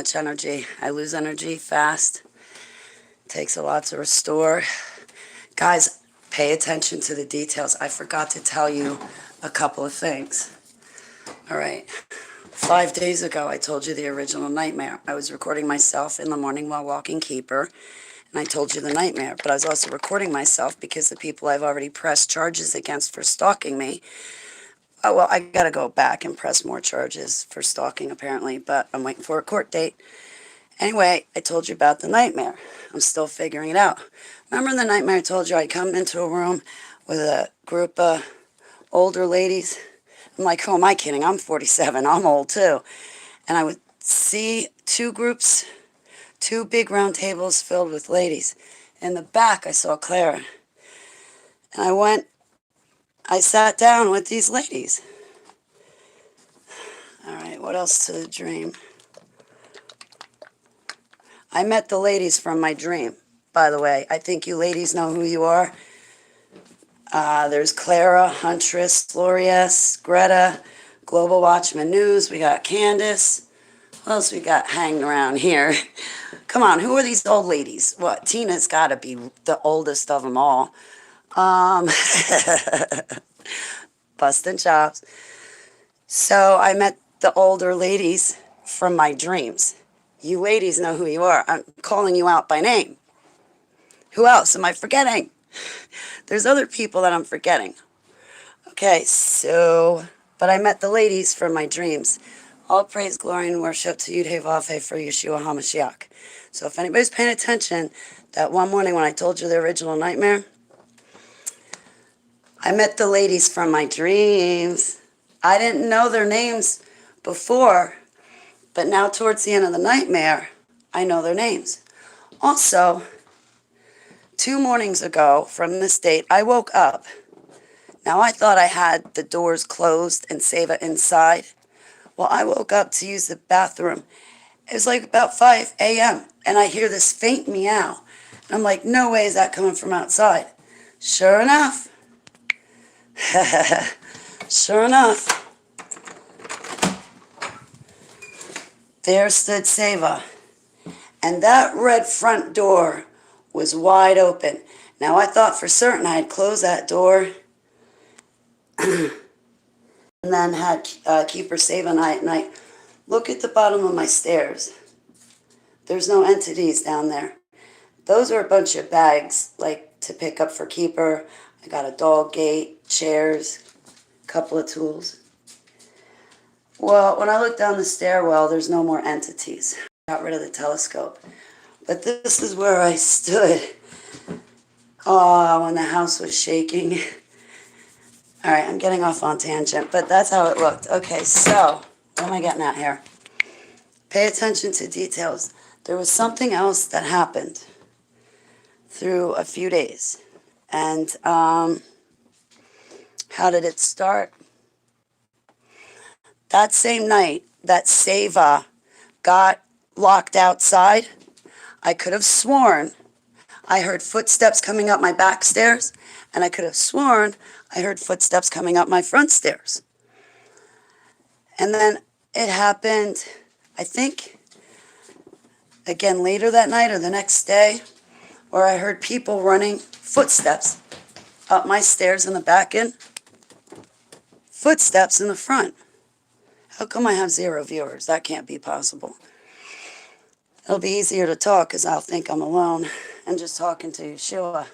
much energy. I lose energy fast. Takes a lot to restore. Guys, pay attention to the details. I forgot to tell you a couple of things. All right. 5 days ago, I told you the original nightmare. I was recording myself in the morning while walking Keeper, and I told you the nightmare. But I was also recording myself because the people I've already pressed charges against for stalking me. Oh, well, I got to go back and press more charges for stalking, apparently, but I'm waiting for a court date. Anyway, I told you about the nightmare. I'm still figuring it out. Remember the nightmare I told you? I come into a room with a group of older ladies. I'm like, who am I kidding? I'm 47. I'm old, too. And I would see two groups, two big round tables filled with ladies. In the back, I saw Clara. And I sat down with these ladies. All right, what else to the dream? I met the ladies from my dream, by the way. I think you ladies know who you are. There's Clara, Huntress, Glorious, Greta, Global Watchman News. We got Candace. What else we got hanging around here? Come on, who are these old ladies? What? Tina's got to be the oldest of them all. Busting chops. So I met the older ladies from my dreams. You ladies know who you are. I'm calling you out by name. Who else am I forgetting? There's other people that I'm forgetting. Okay, but I met the ladies from my dreams. All praise, glory, and worship to Yud Hey Vav Hey for Yeshua HaMashiach. So if anybody's paying attention, that one morning when I told you the original nightmare, I met the ladies from my dreams. I didn't know their names before, but now towards the end of the nightmare, I know their names. Also, 2 mornings ago from this date, I woke up. Now, I thought I had the doors closed and Seva inside. Well, I woke up to use the bathroom. It was like about 5 a.m., and I hear this faint meow. And I'm like, no way is that coming from outside. Sure enough. Sure enough. There stood Seva. And that red front door was wide open. Now, I thought for certain I had closed that door and then had Keeper Seva night. And I look at the bottom of my stairs. There's no entities down there. Those are a bunch of bags, like to pick up for Keeper. I got a dog gate, chairs, a couple of tools. Well, when I look down the stairwell, there's no more entities. I got rid of the telescope. But this is where I stood. Oh, when the house was shaking. All right, I'm getting off on tangent, but that's how it looked. Okay, so what am I getting at here? Pay attention to details. There was something else that happened through a few days. And how did it start? That same night that Seva got locked outside, I could have sworn I heard footsteps coming up my back stairs, and I could have sworn I heard footsteps coming up my front stairs. And then it happened, I think, again later that night or the next day, where I heard people running footsteps up my stairs in the back end, footsteps in the front. How come I have 0 viewers? That can't be possible. It'll be easier to talk because I'll think I'm alone and just talking to Yeshua.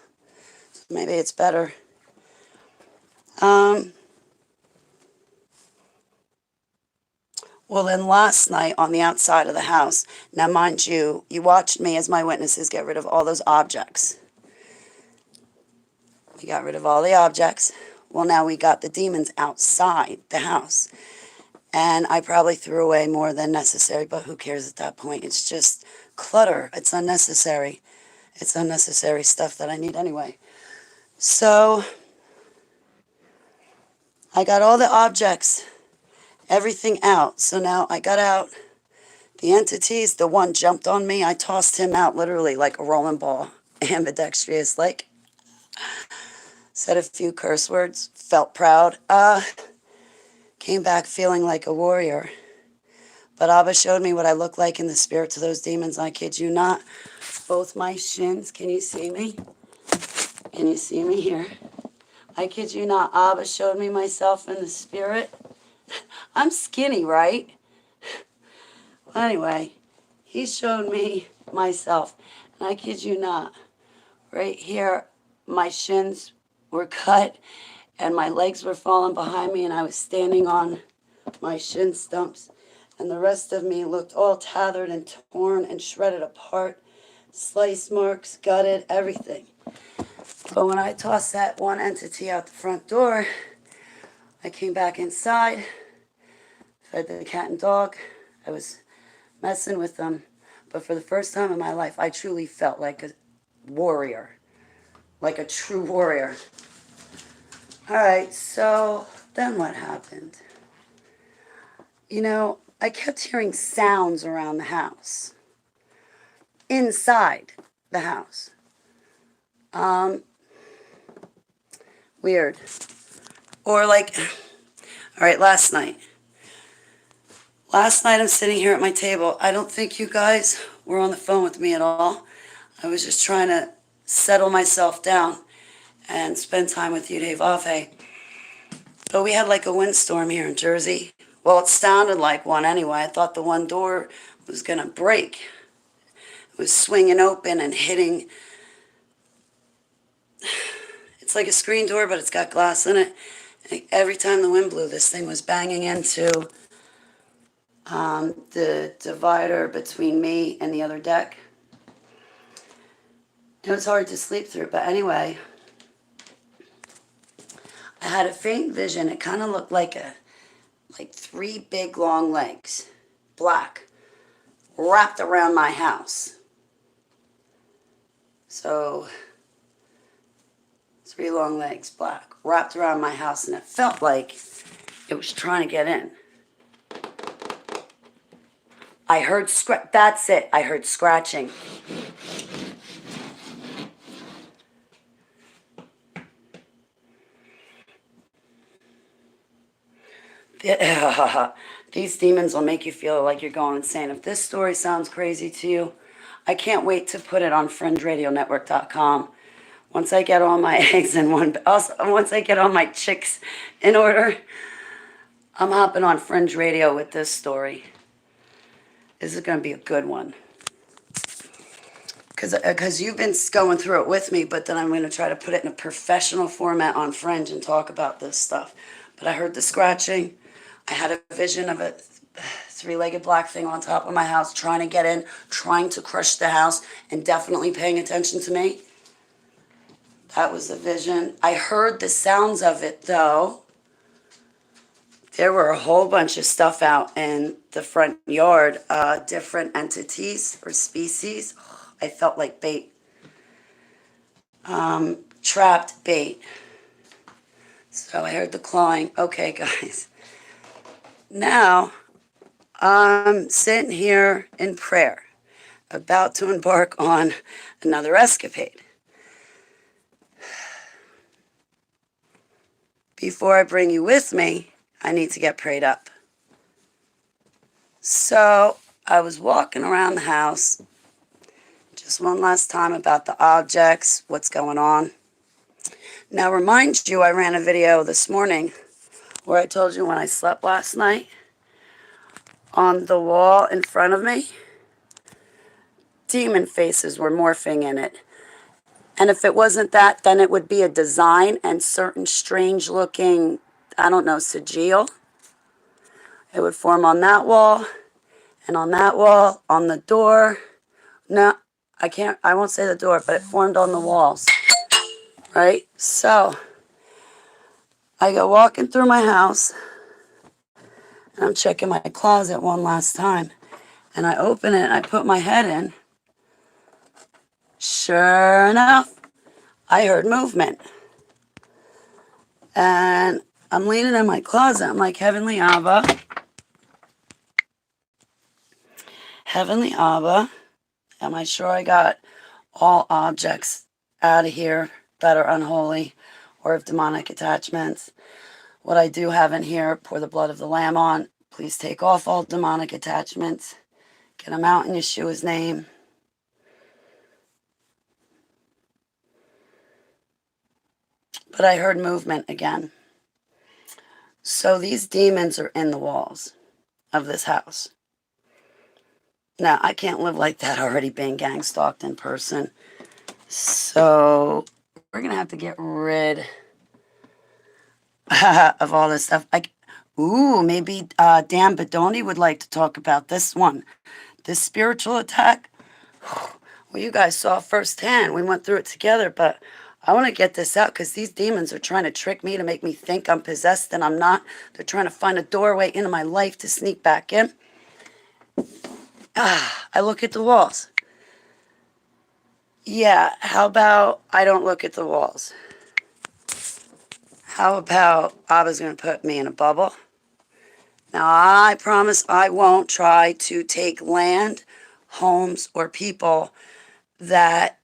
Maybe it's better. Well, then last night on the outside of the house, now mind you, you watched me as my witnesses get rid of all those objects. We got rid of all the objects. Well, now we got the demons outside the house. And I probably threw away more than necessary, but who cares at that point? It's just clutter. It's unnecessary. It's unnecessary stuff that I need anyway. So I got all the objects, everything out. So now I got out the entities. The one jumped on me. I tossed him out literally like a rolling ball. Ambidextrous, like, said a few curse words, felt proud. Came back feeling like a warrior. But Abba showed me what I look like in the spirit to those demons. I kid you not. Both my shins. Can you see me? Can you see me here? I kid you not. Abba showed me myself in the spirit. I'm skinny, right? Well, anyway, he showed me myself. And I kid you not. Right here, my shins were cut and my legs were falling behind me and I was standing on my shin stumps. And the rest of me looked all tattered and torn and shredded apart. Slice marks, gutted, everything. But when I tossed that one entity out the front door, I came back inside, fed the cat and dog. I was messing with them. But for the first time in my life, I truly felt like a warrior. Like a true warrior. All right, so then what happened? You know, I kept hearing sounds around the house. Inside the house. Weird. Or like, all right, last night. Last night I'm sitting here at my table. I don't think you guys were on the phone with me at all. I was just trying to settle myself down and spend time with you, Dave Ave. But we had like a windstorm here in Jersey. Well, it sounded like one anyway. I thought the one door was going to break. It was swinging open and hitting. It's like a screen door, but it's got glass in it. And every time the wind blew, this thing was banging into the divider between me and the other deck. It was hard to sleep through, but anyway, I had a faint vision. It kind of looked like three big long legs, black, wrapped around my house. So, three long legs, black, wrapped around my house, and it felt like it was trying to get in. I heard that's it. I heard scratching. These demons will make you feel like you're going insane. If this story sounds crazy to you, I can't wait to put it on fringeradionetwork.com. Once I get all my eggs in one, also, once I get all my chicks in order, I'm hopping on Fringe Radio with this story. This is going to be a good one. Because you've been going through it with me, but then I'm going to try to put it in a professional format on Fringe and talk about this stuff. But I heard the scratching. I had a vision of a three-legged black thing on top of my house, trying to get in, trying to crush the house, and definitely paying attention to me. That was the vision. I heard the sounds of it, though. There were a whole bunch of stuff out in the front yard, different entities or species. I felt like bait. Trapped bait. So I heard the clawing. Okay, guys. Now, I'm sitting here in prayer, about to embark on another escapade. Before I bring you with me, I need to get prayed up. So I was walking around the house, just one last time about the objects, what's going on. Now, remind you, I ran a video this morning where I told you when I slept last night, on the wall in front of me, demon faces were morphing in it. And if it wasn't that, then it would be a design and certain strange looking, I don't know, sigil. It would form on that wall and on that wall, on the door. No, I won't say the door, but it formed on the walls. Right? So, I go walking through my house, and I'm checking my closet one last time. And I open it, and I put my head in. Sure enough, I heard movement. And I'm leaning in my closet. I'm like, Heavenly Abba, am I sure I got all objects out of here that are unholy or of demonic attachments? What I do have in here, pour the blood of the Lamb on. Please take off all demonic attachments. Get them out in Yeshua's name. But I heard movement again. So these demons are in the walls of this house. Now, I can't live like that already being gang stalked in person. So we're going to have to get rid of all this stuff. Maybe Dan Bedoni would like to talk about this one. This spiritual attack. Well, you guys saw firsthand. We went through it together, but I want to get this out because these demons are trying to trick me to make me think I'm possessed and I'm not. They're trying to find a doorway into my life to sneak back in. I look at the walls. Yeah, how about I don't look at the walls? How about Abba's going to put me in a bubble? Now, I promise I won't try to take land, homes, or people that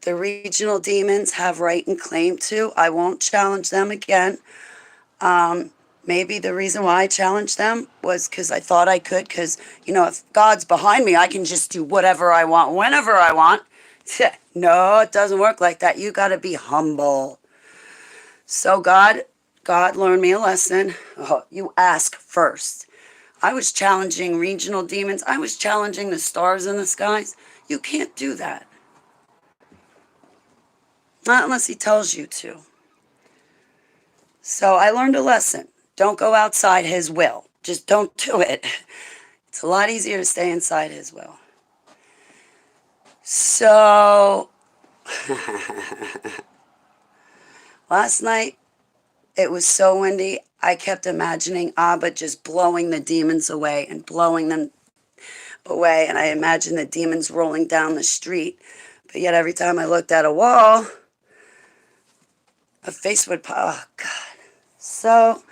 the regional demons have right and claim to. I won't challenge them again. Maybe the reason why I challenged them was because I thought I could, because, if God's behind me, I can just do whatever I want, whenever I want. No, it doesn't work like that. You got to be humble. So God learned me a lesson. Oh, you ask first. I was challenging regional demons. I was challenging the stars in the skies. You can't do that. Not unless he tells you to. So I learned a lesson. Don't go outside his will. Just don't do it. It's a lot easier to stay inside his will. So, last night, it was so windy, I kept imagining Abba just blowing the demons away and blowing them away. And I imagined the demons rolling down the street. But yet every time I looked at a wall, a face would pop. Oh, God. So,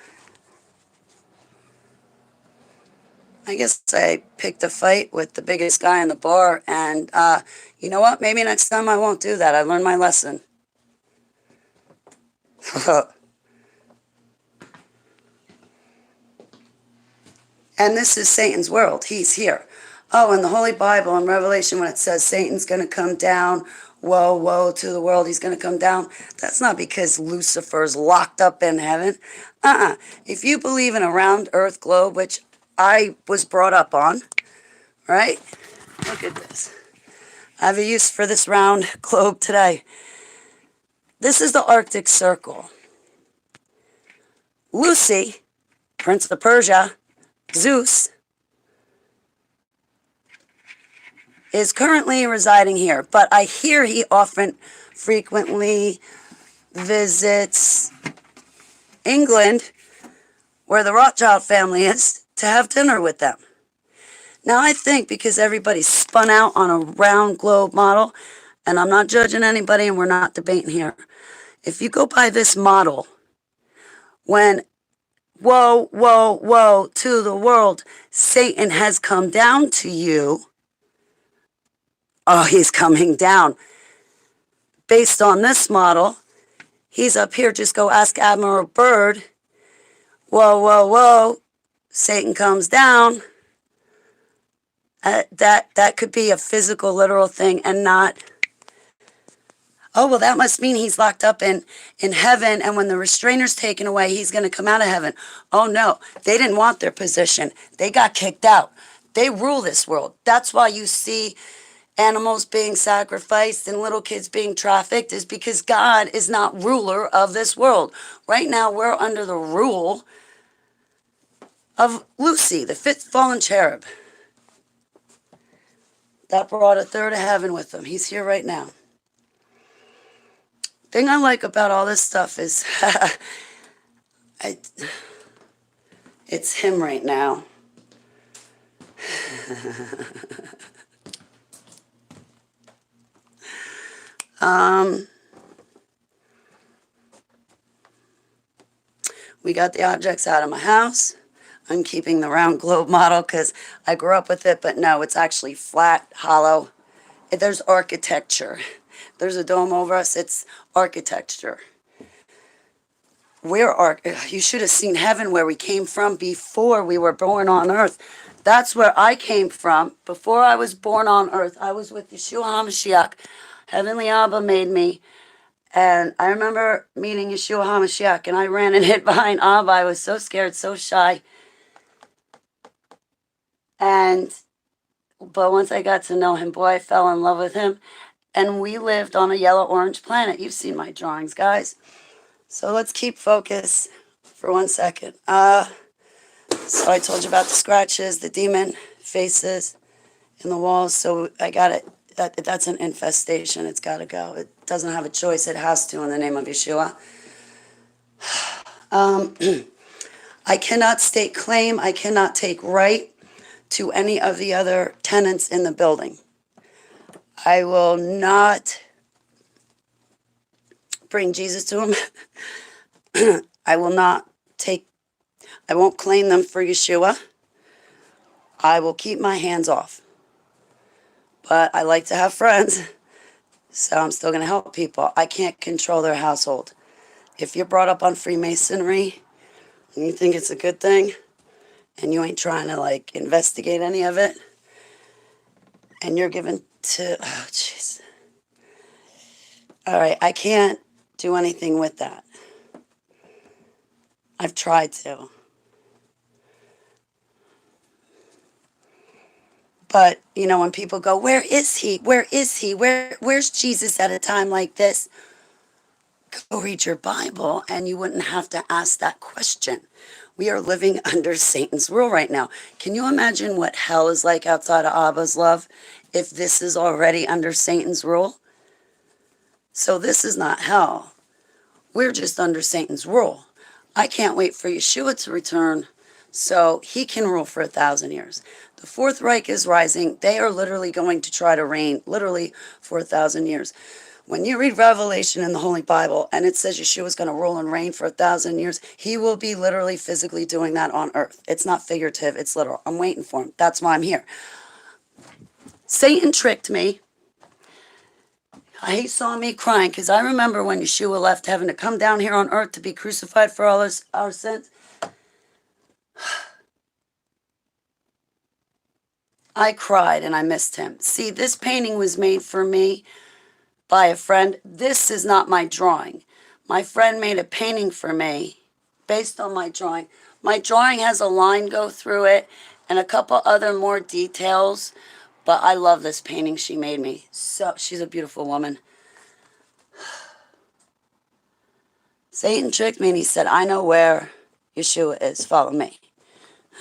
I guess I picked a fight with the biggest guy in the bar. And you know what? Maybe next time I won't do that. I learned my lesson. And this is Satan's world. He's here. Oh, in the Holy Bible, in Revelation, when it says Satan's going to come down, woe, woe to the world, he's going to come down, that's not because Lucifer's locked up in heaven. If you believe in a round earth globe, which I was brought up on, right? Look at this. I have a use for this round globe today. This is the Arctic Circle. Lucy, Prince of Persia, Zeus, is currently residing here, but I hear he frequently visits England, where the Rothschild family is, to have dinner with them. Now, I think because everybody's spun out on a round globe model, and I'm not judging anybody and we're not debating here. If you go by this model, when woe, woe, woe to the world, Satan has come down to you. Oh, he's coming down. Based on this model, he's up here. Just go ask Admiral Byrd. Whoa, whoa, whoa. Satan comes down. That could be a physical, literal thing and not, oh, well, that must mean he's locked up in heaven, and when the restrainer's taken away, he's going to come out of heaven. Oh, no. They didn't want their position. They got kicked out. They rule this world. That's why you see animals being sacrificed and little kids being trafficked, is because God is not ruler of this world. Right now, we're under the rule of Lucy, the fifth fallen cherub. That brought a third of heaven with him. He's here right now. Thing I like about all this stuff is it's him right now. We got the objects out of my house. I'm keeping the round globe model because I grew up with it, but no, it's actually flat, hollow. There's architecture. There's a dome over us. It's architecture. you should have seen heaven where we came from before we were born on earth. That's where I came from. Before I was born on earth, I was with Yeshua HaMashiach. Heavenly Abba made me. And I remember meeting Yeshua HaMashiach, and I ran and hid behind Abba. I was so scared, so shy. But once I got to know him, boy, I fell in love with him. And we lived on a yellow-orange planet. You've seen my drawings, guys. So let's keep focus for 1 second. So I told you about the scratches, the demon faces in the walls. So I got it. That's an infestation. It's got to go. It doesn't have a choice. It has to in the name of Yeshua. I cannot stake claim. I cannot take right to any of the other tenants in the building. I will not bring Jesus to them. I won't claim them for Yeshua. I will keep my hands off. But I like to have friends, so I'm still going to help people. I can't control their household. If you're brought up on Freemasonry and you think it's a good thing, and you ain't trying to, investigate any of it, and you're given to, oh, jeez. All right, I can't do anything with that. I've tried to. But, when people go, where is he? Where is he? Where's Jesus at a time like this? Go read your Bible, and you wouldn't have to ask that question. We are living under Satan's rule right now. Can you imagine what hell is like outside of Abba's love if this is already under Satan's rule? So this is not hell. We're just under Satan's rule. I can't wait for Yeshua to return so he can rule for 1,000 years. The Fourth Reich is rising. They are literally going to try to reign literally for 1,000 years. When you read Revelation in the Holy Bible and it says Yeshua is going to rule and reign for 1,000 years, he will be literally physically doing that on earth. It's not figurative, it's literal. I'm waiting for him. That's why I'm here. Satan tricked me. He saw me crying because I remember when Yeshua left heaven to come down here on earth to be crucified for all our sins. I cried and I missed him. See, this painting was made for me by a friend. This is not my drawing. My friend made a painting for me based on my drawing. My drawing has a line go through it and a couple other more details, but I love this painting she made me. So she's a beautiful woman. Satan tricked me and he said, I know where Yeshua is. Follow me.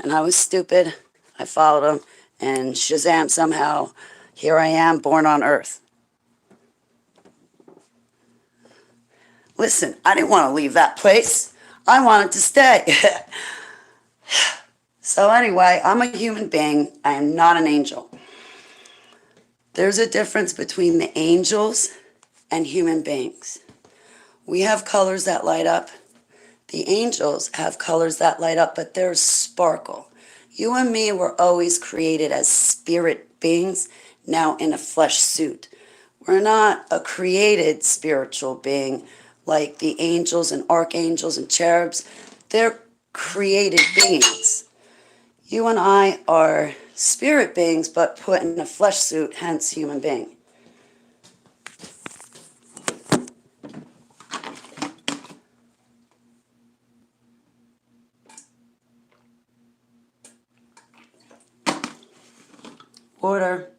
And I was stupid. I followed him. And Shazam, somehow, here I am, born on earth. Listen, I didn't want to leave that place. I wanted to stay. So anyway, I'm a human being. I am not an angel. There's a difference between the angels and human beings. We have colors that light up. The angels have colors that light up, but there's sparkle. You and me were always created as spirit beings, now in a flesh suit. We're not a created spiritual being like the angels and archangels and cherubs. They're created beings. You and I are spirit beings, but put in a flesh suit, hence human being. Order.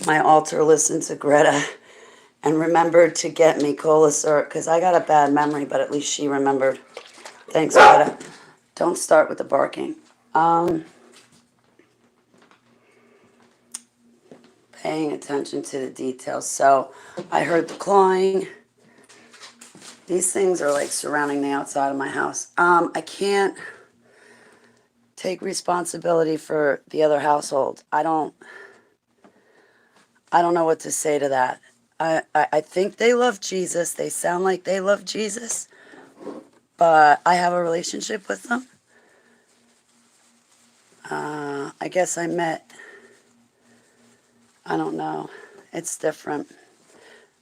My altar listened to Greta and remembered to get me cola syrup because I got a bad memory, but at least she remembered. Thanks, Greta. Don't start with the barking. Paying attention to the details. So I heard the clawing. These things are like surrounding the outside of my house. I can't take responsibility for the other household. I don't know what to say to that. I think they love Jesus. They sound like they love Jesus. But I have a relationship with them. I guess I don't know. It's different.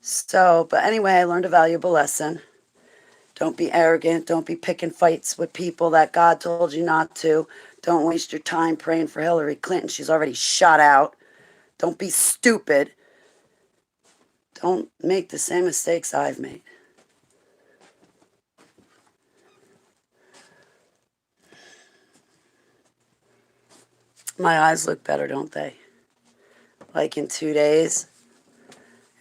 So, but anyway, I learned a valuable lesson. Don't be arrogant. Don't be picking fights with people that God told you not to. Don't waste your time praying for Hillary Clinton. She's already shot out. Don't be stupid. Don't make the same mistakes I've made. My eyes look better, don't they? Like in 2 days.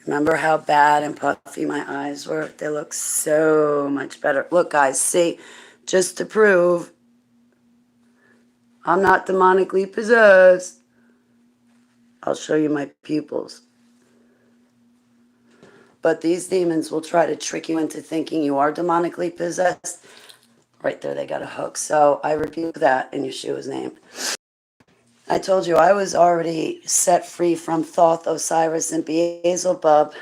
Remember how bad and puffy my eyes were? They look so much better. Look, guys, see, just to prove I'm not demonically possessed, I'll show you my pupils. But these demons will try to trick you into thinking you are demonically possessed. Right there, they got a hook. So I rebuke that in Yeshua's name. I told you I was already set free from Thoth, Osiris, and Beelzebub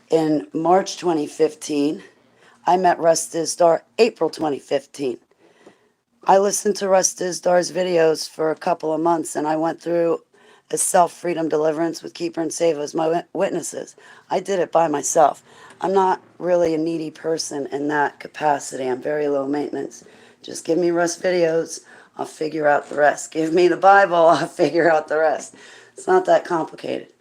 in March 2015. I met Russ Dizdar April 2015. I listened to Russ Dizdar's videos for a couple of months, and I went through a self-freedom deliverance with Keeper and Save as my witnesses. I did it by myself. I'm not really a needy person in that capacity. I'm very low maintenance. Just give me Russ videos, I'll figure out the rest. Give me the Bible, I'll figure out the rest. It's not that complicated.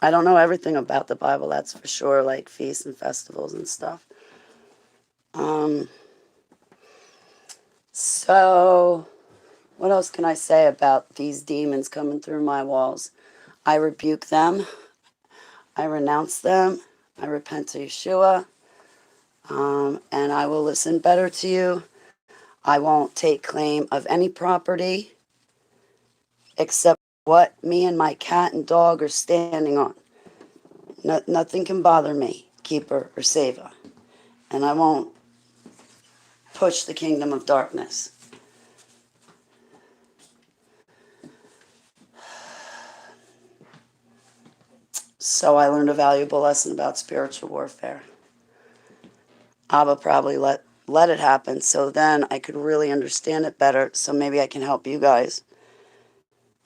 I don't know everything about the Bible, that's for sure, like feasts and festivals and stuff. So, what else can I say about these demons coming through my walls? I rebuke them. I renounce them. I repent to Yeshua. And I will listen better to you. I won't take claim of any property except what me and my cat and dog are standing on. Nothing can bother me, keeper or saver. And I won't push the kingdom of darkness. So I learned a valuable lesson about spiritual warfare. Abba probably let it happen, so then I could really understand it better, so maybe I can help you guys.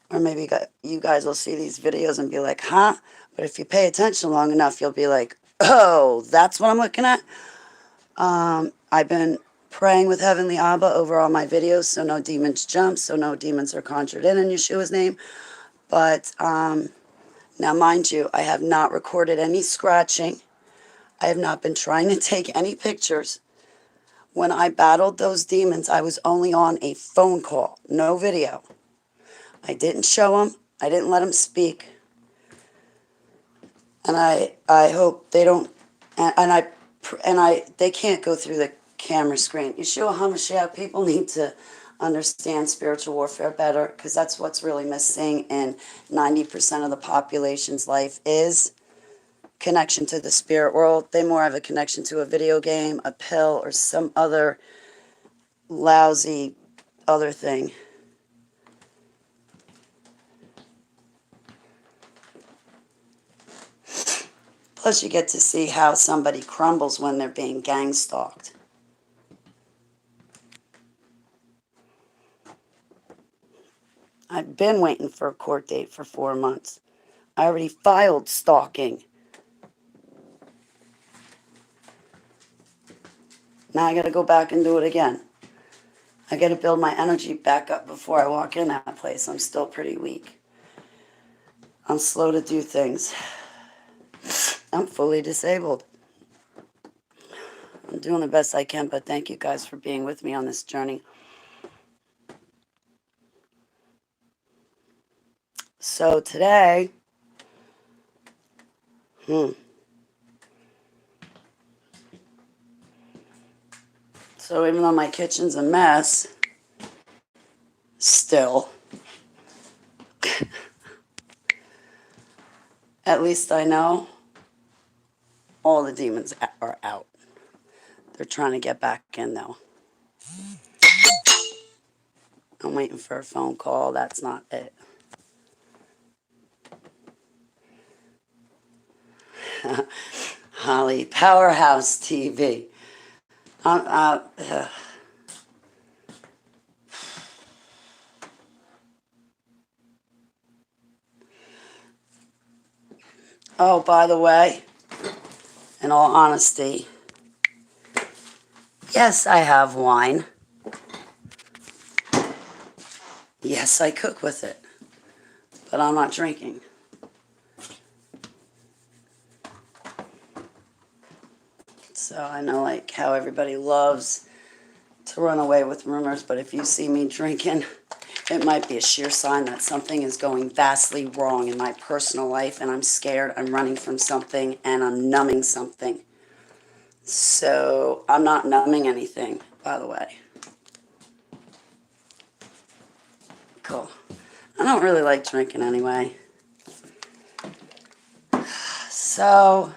Or maybe you guys will see these videos and be like, huh? But if you pay attention long enough, you'll be like, oh, that's what I'm looking at? I've been praying with Heavenly Abba over all my videos, so no demons jump, so no demons are conjured in Yeshua's name. But now, mind you, I have not recorded any scratching. I have not been trying to take any pictures. When I battled those demons, I was only on a phone call, no video. I didn't show them. I didn't let them speak. And I hope they don't, they can't go through the camera screen. Yeshua HaMashiach, people need to understand spiritual warfare better, because that's what's really missing in 90% of the population's life is connection to the spirit world. They more have a connection to a video game, a pill, or some other lousy other thing. Plus, you get to see how somebody crumbles when they're being gang stalked. I've been waiting for a court date for 4 months. I already filed stalking. Now I got to go back and do it again. I got to build my energy back up before I walk in that place. I'm still pretty weak. I'm slow to do things. I'm fully disabled. I'm doing the best I can, but thank you guys for being with me on this journey. So today, so even though my kitchen's a mess, still, at least I know all the demons are out. They're trying to get back in, though. I'm waiting for a phone call. That's not it. Holly, Powerhouse TV. Oh, by the way, in all honesty, yes, I have wine. Yes, I cook with it, but I'm not drinking. So I know like how everybody loves to run away with rumors, but if you see me drinking, it might be a sheer sign that something is going vastly wrong in my personal life and I'm scared, I'm running from something, and I'm numbing something. So I'm not numbing anything, by the way. Cool. I don't really like drinking anyway. So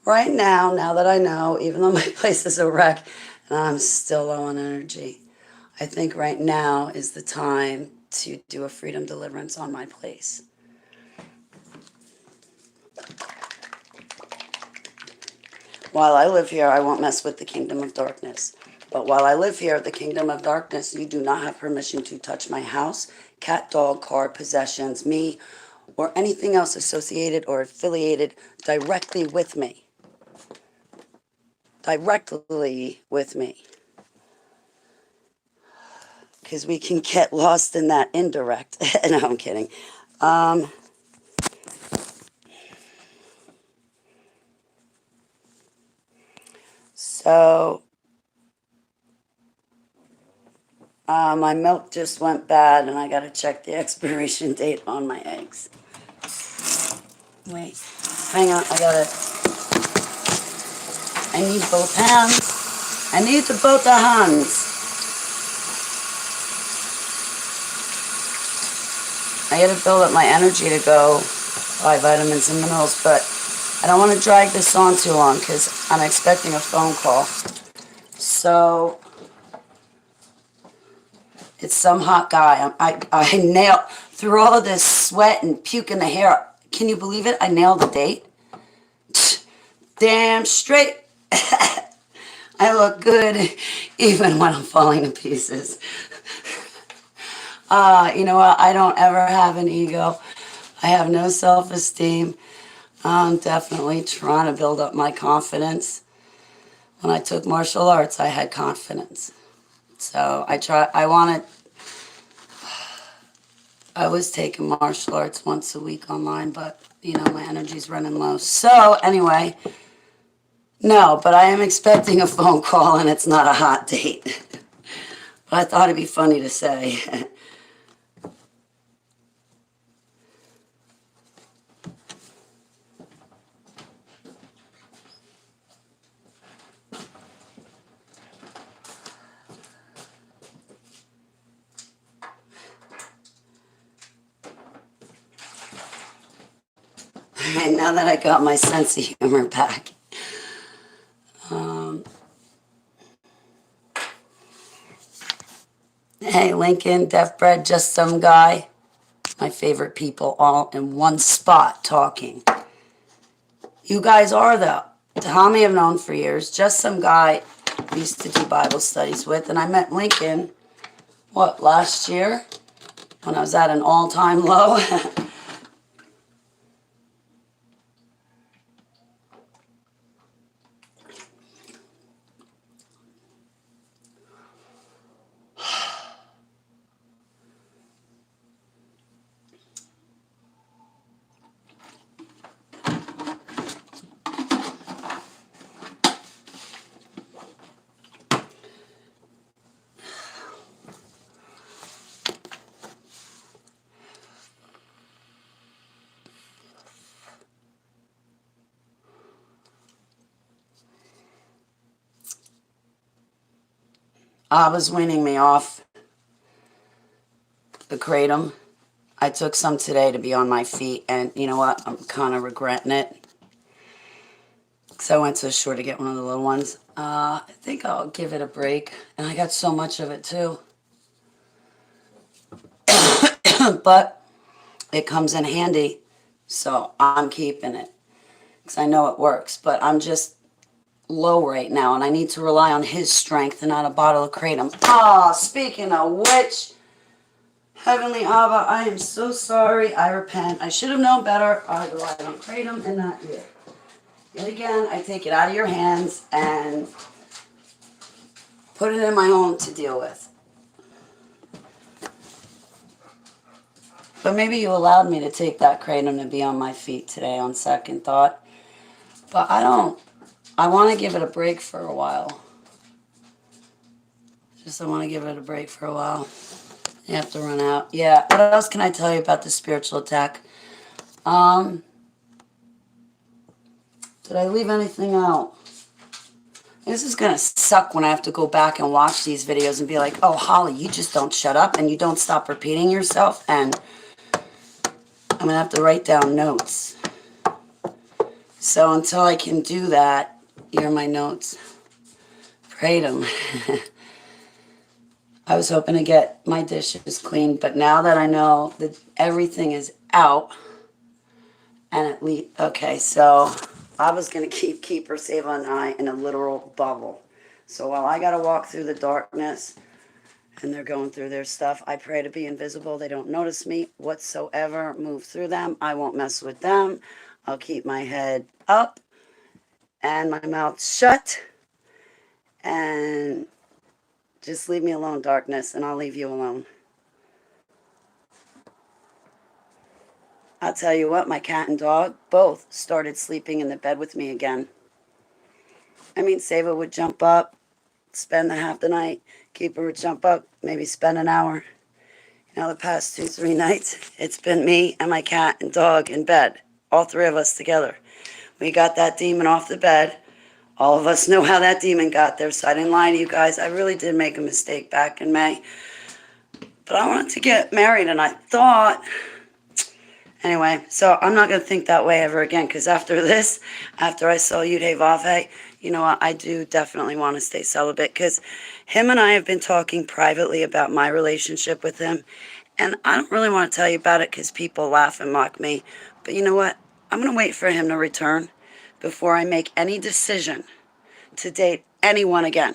right now that I know, even though my place is a wreck and I'm still low on energy, I think right now is the time to do a freedom deliverance on my place. While I live here, I won't mess with the kingdom of darkness. But while I live here, the kingdom of darkness, you do not have permission to touch my house, cat, dog, car, possessions, me, or anything else associated or affiliated directly with me. Directly with me. Because we can get lost in that indirect. No, I'm kidding. So, my milk just went bad and I got to check the expiration date on my eggs. Wait, hang on, I need both hands. I need to both the hands. I gotta build up my energy to go buy vitamins and minerals, but I don't want to drag this on too long because I'm expecting a phone call. So, it's some hot guy. I nailed, through all of this sweat and puke in the hair, can you believe it? I nailed the date. Damn straight. I look good even when I'm falling to pieces. You know what? I don't ever have an ego. I have no self-esteem. I'm definitely trying to build up my confidence. When I took martial arts, I had confidence. So I was taking martial arts once a week online, but, you know, my energy's running low. So, anyway, no, but I am expecting a phone call, and it's not a hot date. But I thought it'd be funny to say. And now that I got my sense of humor back. Hey, Lincoln, Deaf Bread, just some guy. My favorite people all in one spot talking. You guys are, though. Tommy I've known for years. Just some guy I used to do Bible studies with. And I met Lincoln, last year? When I was at an all-time low. Was weaning me off the kratom. I took some today to be on my feet, and you know what? I'm kind of regretting it. So I went to the store to get one of the little ones. I think I'll give it a break. And I got so much of it too. But it comes in handy. So I'm keeping it. Because I know it works. But I'm just low right now. And I need to rely on his strength and not a bottle of kratom. Speaking of which, Heavenly Abba, I am so sorry. I repent. I should have known better. I relied on Kratom and not you. Yet again, I take it out of your hands and put it in my own to deal with. But maybe you allowed me to take that Kratom to be on my feet today on second thought. But I don't. I want to give it a break for a while. I want to give it a break for a while. You have to run out. Yeah, what else can I tell you about the spiritual attack? Did I leave anything out? This is going to suck when I have to go back and watch these videos and be like, oh, Holly, you just don't shut up and you don't stop repeating yourself. And I'm going to have to write down notes. So until I can do that, here are my notes. Kratom. I was hoping to get my dishes clean, but now that I know that everything is out, and at least, okay, so I was going to keep Keeper, Save and I in a literal bubble. So while I got to walk through the darkness and they're going through their stuff, I pray to be invisible. They don't notice me whatsoever. Move through them. I won't mess with them. I'll keep my head up and my mouth shut. And just leave me alone, darkness, and I'll leave you alone. I'll tell you what, my cat and dog both started sleeping in the bed with me again. I mean, Sava would jump up, spend the half the night. Keeper would jump up, maybe spend an hour. You know, the past 2-3 nights, it's been me and my cat and dog in bed, all three of us together. We got that demon off the bed. All of us know how that demon got there, so I didn't lie to you guys. I really did make a mistake back in May. But I wanted to get married, and I thought... Anyway, so I'm not going to think that way ever again, because after this, after I saw Yudhe Vave, you know what, I do definitely want to stay celibate, because him and I have been talking privately about my relationship with him, and I don't really want to tell you about it because people laugh and mock me, but you know what, I'm going to wait for him to return before I make any decision to date anyone again.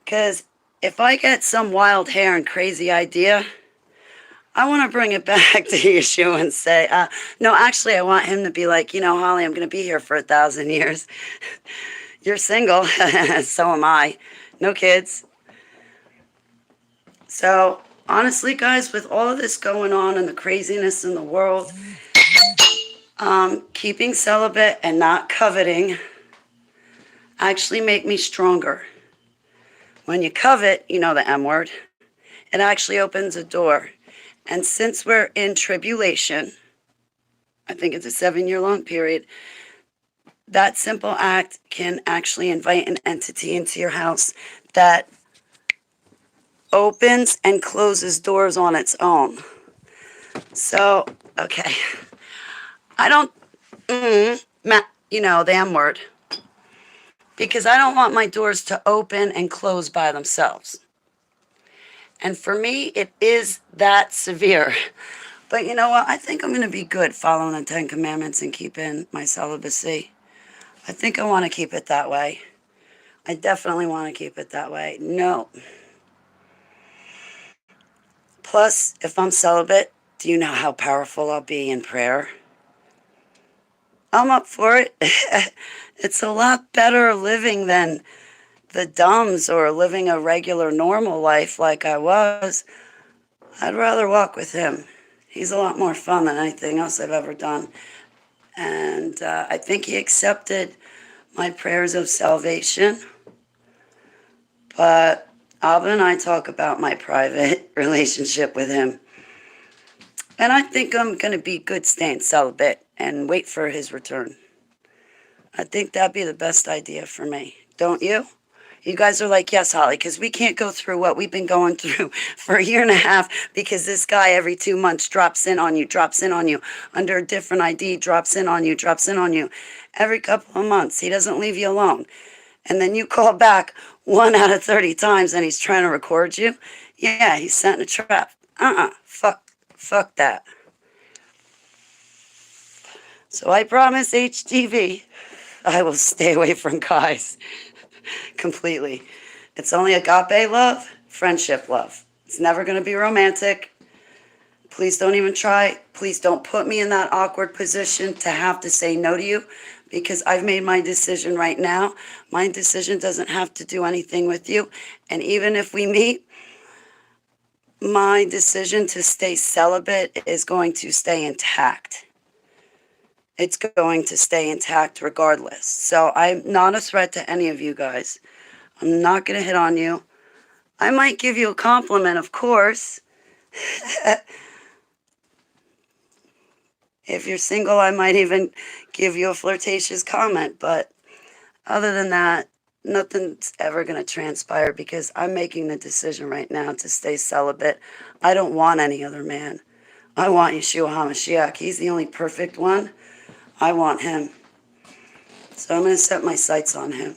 Because if I get some wild hair and crazy idea, I want to bring it back to Yeshua and say, no, actually, I want him to be like, you know, Holly, I'm going to be here for 1,000 years. You're single, so am I. No kids. So, honestly, guys, with all of this going on and the craziness in the world, keeping celibate and not coveting actually make me stronger. When you covet, you know the M word, it actually opens a door. And since we're in tribulation, I think it's a 7-year-long period, that simple act can actually invite an entity into your house that opens and closes doors on its own. So, okay. I don't, you know, the M word. Because I don't want my doors to open and close by themselves. And for me, it is that severe. But you know what? I think I'm going to be good following the 10 Commandments and keeping my celibacy. I think I want to keep it that way. I definitely want to keep it that way. No. Plus, if I'm celibate, do you know how powerful I'll be in prayer? I'm up for it. It's a lot better living than the dumbs or living a regular normal life like I was. I'd rather walk with him. He's a lot more fun than anything else I've ever done. And I think he accepted my prayers of salvation. But Abba and I talk about my private relationship with him. And I think I'm going to be good staying celibate and wait for his return. I think that'd be the best idea for me. Don't you? You guys are like, yes, Holly, because we can't go through what we've been going through for a year and a half because this guy every 2 months drops in on you, under a different ID, drops in on you. Every couple of months, he doesn't leave you alone. And then you call back 1 out of 30 times and he's trying to record you. Yeah, he's setting a trap. Fuck that. So I promise HTV, I will stay away from guys completely. It's only agape love, friendship love. It's never going to be romantic. Please don't even try. Please don't put me in that awkward position to have to say no to you, because I've made my decision right now. My decision doesn't have to do anything with you. And even if we meet, my decision to stay celibate is going to stay intact. It's going to stay intact regardless. So I'm not a threat to any of you guys. I'm not going to hit on you. I might give you a compliment, of course. If you're single, I might even give you a flirtatious comment. But other than that, nothing's ever going to transpire, because I'm making the decision right now to stay celibate. I don't want any other man. I want Yeshua HaMashiach. He's the only perfect one. I want him. So I'm going to set my sights on him.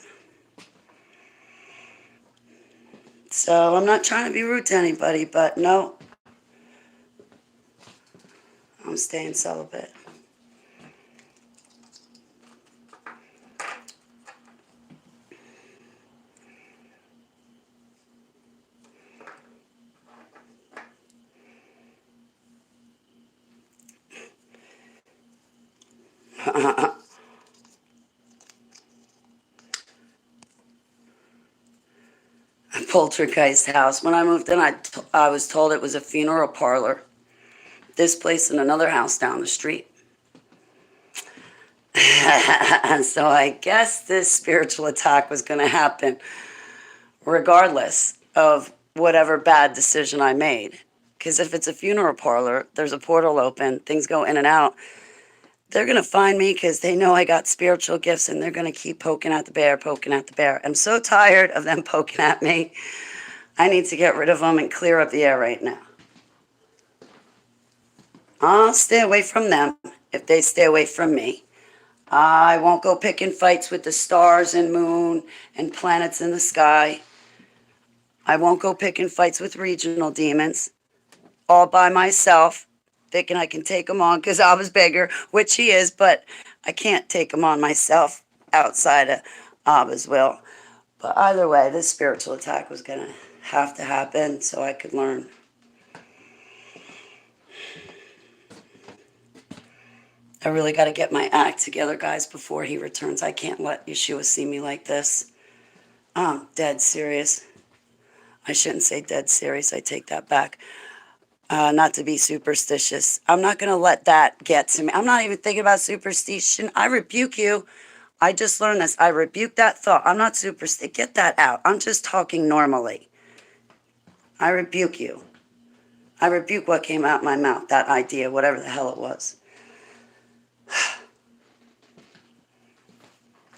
So I'm not trying to be rude to anybody, but no, I'm staying celibate. Poltergeist house. When I moved in, I was told it was a funeral parlor. This place and another house down the street. So I guess this spiritual attack was going to happen regardless of whatever bad decision I made. Because if it's a funeral parlor, there's a portal open, things go in and out. They're going to find me because they know I got spiritual gifts, and they're going to keep poking at the bear, poking at the bear. I'm so tired of them poking at me. I need to get rid of them and clear up the air right now. I'll stay away from them if they stay away from me. I won't go picking fights with the stars and moon and planets in the sky. I won't go picking fights with regional demons all by myself, thinking I can take them on because I was bigger, which he is, but I can't take them on myself outside of Abba's will. But either way, this spiritual attack was going to have to happen so I could learn. I really got to get my act together, guys, before he returns. I can't let Yeshua see me like this. I'm dead serious. I shouldn't say dead serious. I take that back. Not to be superstitious. I'm not going to let that get to me. I'm not even thinking about superstition. I rebuke you. I just learned this. I rebuke that thought. I'm not superstitious. Get that out. I'm just talking normally. I rebuke you. I rebuke what came out my mouth, that idea, whatever the hell it was.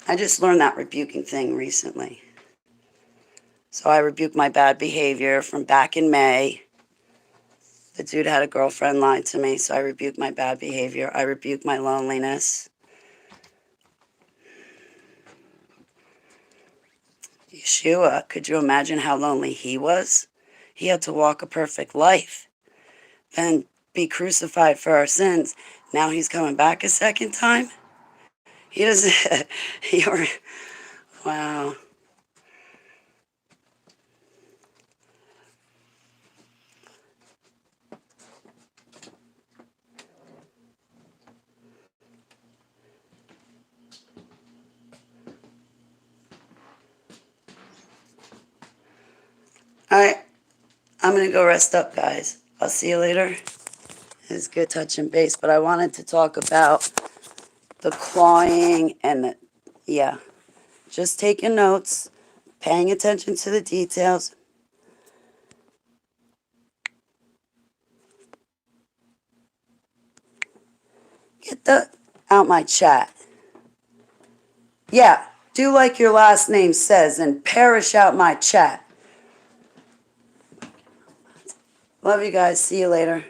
I just learned that rebuking thing recently. So I rebuke my bad behavior from back in May. The dude had a girlfriend, lied to me, so I rebuke my bad behavior. I rebuke my loneliness. Yeshua, could you imagine how lonely he was? He had to walk a perfect life and be crucified for our sins. Now he's coming back a second time? He doesn't... Wow. All right. I'm going to go rest up, guys. I'll see you later. It's good touching base, but I wanted to talk about the clawing and the... Yeah. Just taking notes, paying attention to the details. Get the out my chat. Yeah, do like your last name says and perish out my chat. Love you guys. See you later.